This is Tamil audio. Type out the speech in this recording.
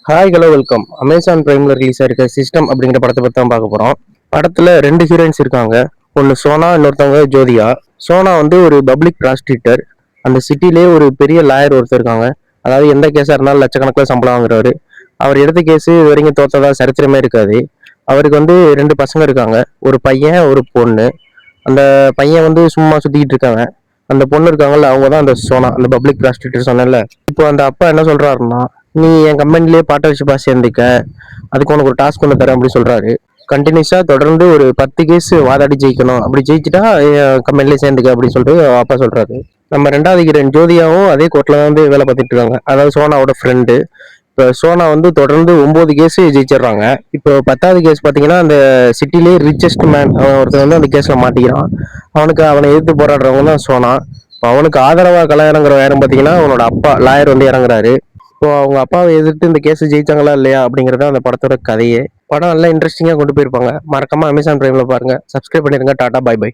Hi hello welcome. அமேசான் பிரைம்ல ரிலீஸ் ஆயிருக்க சிஸ்டம் அப்படிங்கிற படத்தை பத்தி தான் பார்க்க போறோம். படத்துல ரெண்டு ஹீரோயின்ஸ் இருக்காங்க. ஒன்னு சோனா, இன்னொருத்தவங்க ஜோதியா. சோனா வந்து ஒரு பப்ளிக் ப்ராஸ்டியூட்டர். அந்த சிட்டிலேயே ஒரு பெரிய லாயர் ஒருத்தர் இருக்காங்க. அதாவது எந்த கேஸா இருந்தாலும் லட்சக்கணக்கில் சம்பளம் வாங்குறவர். அவர் எடுத்த கேஸ் இது வரைக்கும் தோத்ததா சரித்திரமே இருக்காது. அவருக்கு வந்து ரெண்டு பசங்க இருக்காங்க, ஒரு பையன் ஒரு பொண்ணு. அந்த பையன் வந்து சும்மா சுத்திக்கிட்டு இருக்காங்க. அந்த பொண்ணு இருக்காங்கல்ல, அவங்க தான் அந்த சோனா, அந்த பப்ளிக் ப்ராஸ்டியூட்டர் சொன்னேன்ல. இப்போ அந்த அப்பா என்ன சொல்றாருன்னா, நீ என் கம்பெனிலேயே பார்ட்னர்ஷிப்பா சேர்ந்துக்க, அதுக்கு உனக்கு ஒரு டாஸ்க் ஒன்று தரேன் அப்படி சொல்றாரு. கண்டினியூஸா தொடர்ந்து ஒரு 10 கேஸ் வாதாடி ஜெயிக்கணும், அப்படி ஜெயிச்சுட்டா என் கம்பெனிலேயே சேர்ந்துக்க அப்படின்னு சொல்லிட்டு அப்பா சொல்றாரு. நம்ம ரெண்டாவது ஹீரோயின் ஜோதியாவும் அதே கோர்ட்ல வந்து வேலை பார்த்துட்டு இருக்காங்க, அதாவது சோனாவோட ஃப்ரெண்டு. இப்போ சோனா வந்து தொடர்ந்து 9 கேஸ் ஜெயிச்சிடுறாங்க. இப்போ 10வது கேஸ் பார்த்தீங்கன்னா, அந்த சிட்டிலேயே ரிச்சஸ்ட் மேன் ஒருத்தன் வந்து அந்த கேஸில் மாட்டிக்கிறான். அவனை எதிர்த்து போராடுறவங்க தான் சோனா. இப்போ அவனுக்கு ஆதரவா கல்யாணங்கிற யாரும் பார்த்தீங்கன்னா அவனோட அப்பா லாயர் வந்து இறங்குறாரு. இப்போ அவங்க அப்பாவை எதிர்த்து இந்த கேஸ் ஜெயிச்சாங்களா இல்லையா அப்படிங்கறத அந்த படத்தோட கதையே. படம் நல்லா இன்ட்ரெஸ்டிங்கா கொண்டு போயிருப்பாங்க. மறக்காம அமேசான் பிரைம்ல பாருங்க. சப்ஸ்கிரைப் பண்ணிருங்க. Tata, bye by.